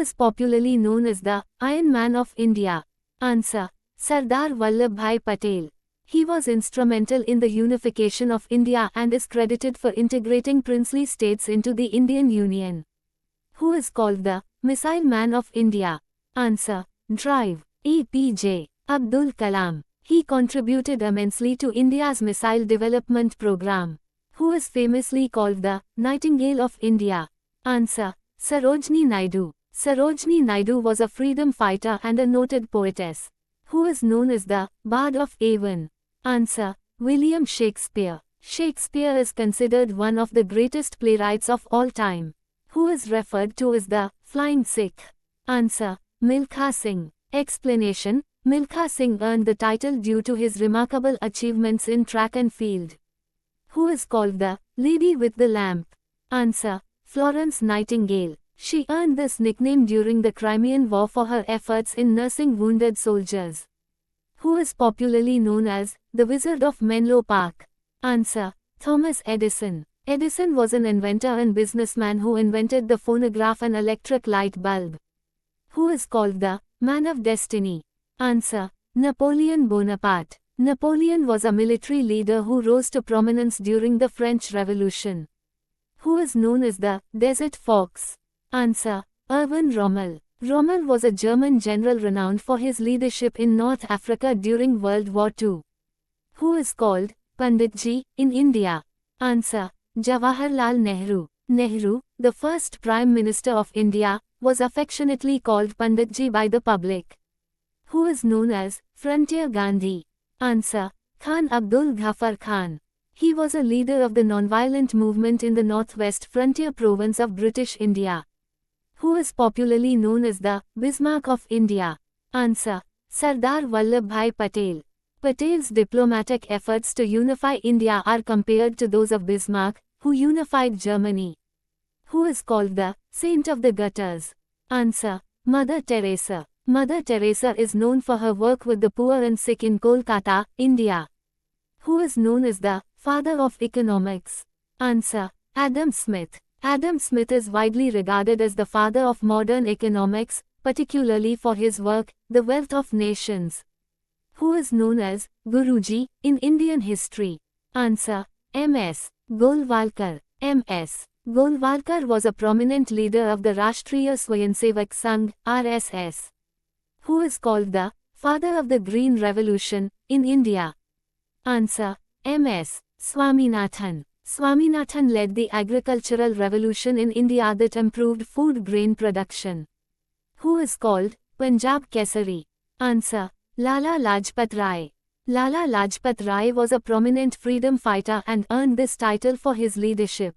is popularly known as the Iron Man of India? Answer. Sardar Vallabhbhai Patel. He was instrumental in the unification of India and is credited for integrating princely states into the Indian Union. Who is called the Missile Man of India? Answer. Drive. APJ Abdul Kalam. He contributed immensely to India's missile development program. Who is famously called the Nightingale of India? Answer. Sarojini Naidu. Sarojini Naidu was a freedom fighter and a noted poetess. Who is known as the Bard of Avon? Answer. William Shakespeare. Shakespeare is considered one of the greatest playwrights of all time. Who is referred to as the Flying Sikh? Answer. Milkha Singh. Explanation. Milkha Singh earned the title due to his remarkable achievements in track and field. Who is called the Lady with the Lamp? Answer. Florence Nightingale. She earned this nickname during the Crimean War for her efforts in nursing wounded soldiers. Who is popularly known as the Wizard of Menlo Park? Answer. Thomas Edison. Edison was an inventor and businessman who invented the phonograph and electric light bulb. Who is called the Man of Destiny? Answer. Napoleon Bonaparte. Napoleon was a military leader who rose to prominence during the French Revolution. Who is known as the Desert Fox? Answer. Erwin Rommel. Rommel was a German general renowned for his leadership in North Africa during World War II. Who is called Panditji in India? Answer. Jawaharlal Nehru. Nehru, the first Prime Minister of India, was affectionately called Panditji by the public. Who is known as Frontier Gandhi? Answer. Khan Abdul Ghaffar Khan. He was a leader of the nonviolent movement in the northwest frontier province of British India. Who is popularly known as the Bismarck of India? Answer. Sardar Vallabhbhai Patel. Patel's diplomatic efforts to unify India are compared to those of Bismarck, who unified Germany. Who is called the Saint of the Gutters? Answer. Mother Teresa. Mother Teresa is known for her work with the poor and sick in Kolkata, India. Who is known as the Father of Economics? Answer. Adam Smith. Adam Smith is widely regarded as the father of modern economics, particularly for his work, The Wealth of Nations. Who is known as Guruji in Indian history? Answer. M.S. Golwalkar. M.S. Golwalkar was a prominent leader of the Rashtriya Swayamsevak Sangh, RSS. Who is called the Father of the Green Revolution in India? Answer. M.S. Swaminathan. Swaminathan led the agricultural revolution in India that improved food grain production. Who is called Punjab Kesari? Answer. Lala Lajpat Rai. Lala Lajpat Rai was a prominent freedom fighter and earned this title for his leadership.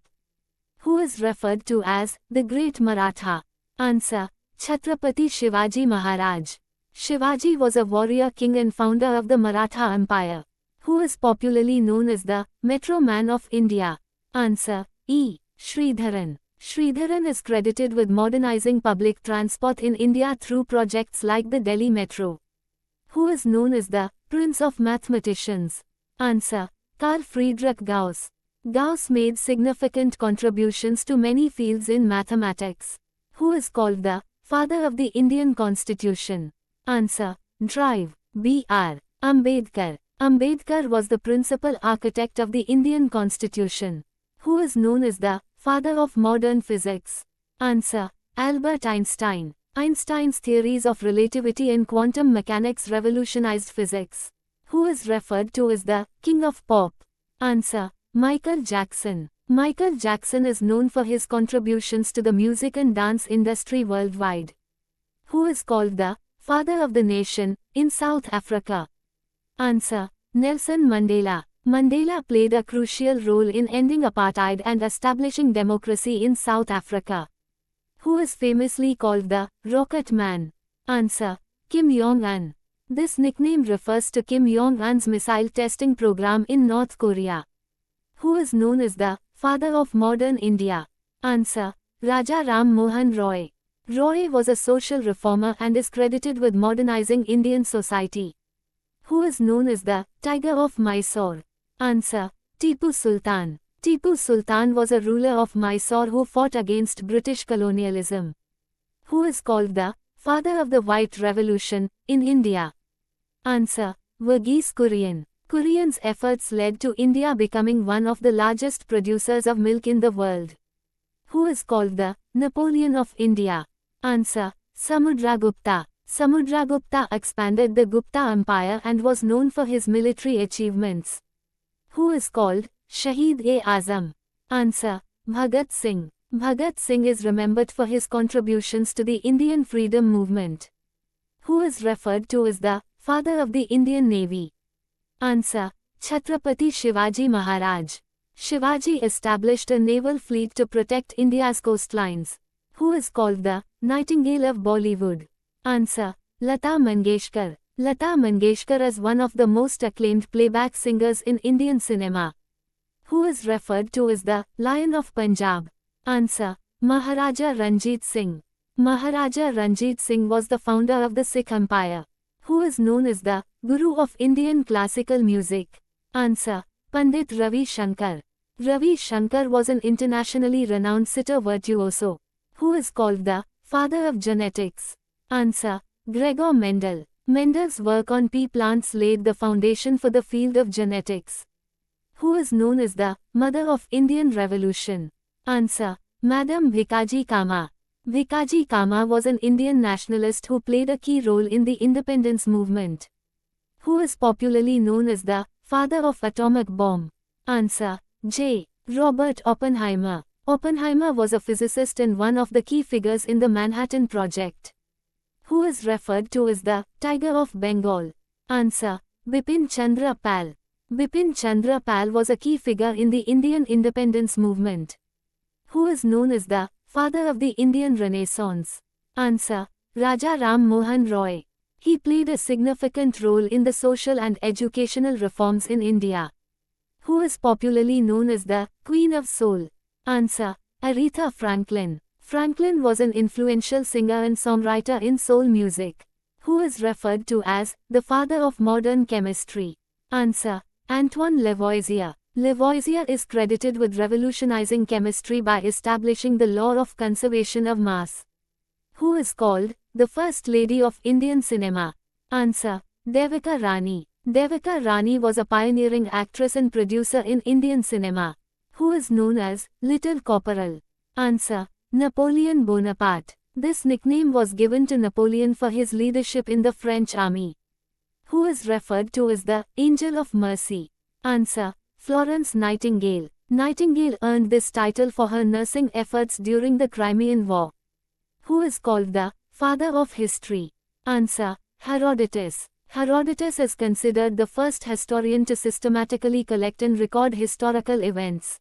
Who is referred to as the Great Maratha? Answer. Chhatrapati Shivaji Maharaj. Shivaji was a warrior king and founder of the Maratha Empire. Who is popularly known as the Metro Man of India? Answer. E. Sridharan. Sridharan is credited with modernizing public transport in India through projects like the Delhi Metro. Who is known as the Prince of Mathematicians? Answer. Carl Friedrich Gauss. Gauss made significant contributions to many fields in mathematics. Who is called the Father of the Indian Constitution? Answer. Drive. B.R. Ambedkar. Ambedkar was the principal architect of the Indian Constitution. Who is known as the Father of Modern Physics? Answer. Albert Einstein. Einstein's theories of relativity and quantum mechanics revolutionized physics. Who is referred to as the King of Pop? Answer. Michael Jackson. Michael Jackson is known for his contributions to the music and dance industry worldwide. Who is called the Father of the Nation in South Africa? Answer. Nelson Mandela. Mandela played a crucial role in ending apartheid and establishing democracy in South Africa. Who is famously called the Rocket Man? Answer. Kim Jong-un. This nickname refers to Kim Jong-un's missile testing program in North Korea. Who is known as the Father of Modern India? Answer. Raja Ram Mohan Roy. Roy was a social reformer and is credited with modernizing Indian society. Who is known as the Tiger of Mysore? Answer. Tipu Sultan. Tipu Sultan was a ruler of Mysore who fought against British colonialism. Who is called the father of the White Revolution in India? Answer: Verghese Kurian. Kurian's efforts led to India becoming one of the largest producers of milk in the world. Who is called the Napoleon of India? Answer: Samudragupta. Samudragupta expanded the Gupta Empire and was known for his military achievements. Who is called Shaheed-e-Azam? Answer: Bhagat Singh. Bhagat Singh is remembered for his contributions to the Indian freedom movement. Who is referred to as the father of the Indian Navy? Answer: Chhatrapati Shivaji Maharaj. Shivaji established a naval fleet to protect India's coastlines. Who is called the Nightingale of Bollywood? Answer: Lata Mangeshkar. Lata Mangeshkar is one of the most acclaimed playback singers in Indian cinema. Who is referred to as the Lion of Punjab? Answer: Maharaja Ranjit Singh. Maharaja Ranjit Singh was the founder of the Sikh Empire. Who is known as the Guru of Indian classical music? Answer: Pandit Ravi Shankar. Ravi Shankar was an internationally renowned sitar virtuoso. Who is called the father of genetics? Answer: Gregor Mendel. Mendel's work on pea plants laid the foundation for the field of genetics. Who is known as the mother of Indian Revolution? Answer: Madam Bhikaji Cama. Bhikaji Cama was an Indian nationalist who played a key role in the independence movement. Who is popularly known as the father of atomic bomb? Answer: J. Robert Oppenheimer. Oppenheimer was a physicist and one of the key figures in the Manhattan Project. Who is referred to as the Tiger of Bengal? Answer: Bipin Chandra Pal. Bipin Chandra Pal was a key figure in the Indian independence movement. Who is known as the father of the Indian Renaissance? Answer: Raja Ram Mohan Roy. He played a significant role in the social and educational reforms in India. Who is popularly known as the Queen of Soul? Answer: Aretha Franklin. Franklin was an influential singer and songwriter in soul music. Who is referred to as the father of modern chemistry? Answer: Antoine Lavoisier. Lavoisier is credited with revolutionizing chemistry by establishing the law of conservation of mass. Who is called the First Lady of Indian cinema? Answer: Devika Rani. Devika Rani was a pioneering actress and producer in Indian cinema. Who is known as Little Corporal? Answer: Napoleon Bonaparte. This nickname was given to Napoleon for his leadership in the French army. Who is referred to as the Angel of Mercy? Answer: Florence Nightingale. Nightingale earned this title for her nursing efforts during the Crimean War. Who is called the father of history? Answer: Herodotus. Herodotus is considered the first historian to systematically collect and record historical events.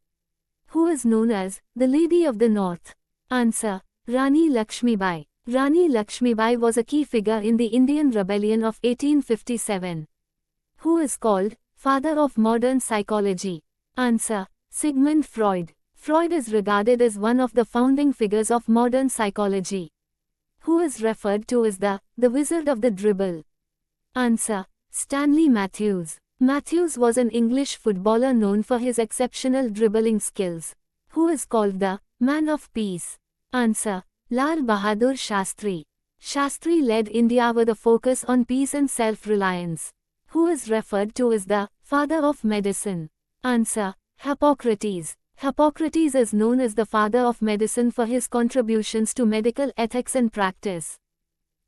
Who is known as the Lady of the North? Answer: Rani Lakshmibai. Rani Lakshmibai was a key figure in the Indian Rebellion of 1857. Who is called father of modern psychology? Answer: Sigmund Freud. Freud is regarded as one of the founding figures of modern psychology. Who is referred to as the Wizard of the Dribble? Answer: Stanley Matthews. Matthews was an English footballer known for his exceptional dribbling skills. Who is called the Man of Peace? Answer: Lal Bahadur Shastri. Shastri led India with a focus on peace and self-reliance. Who is referred to as the father of medicine? Answer: Hippocrates. Hippocrates is known as the father of medicine for his contributions to medical ethics and practice.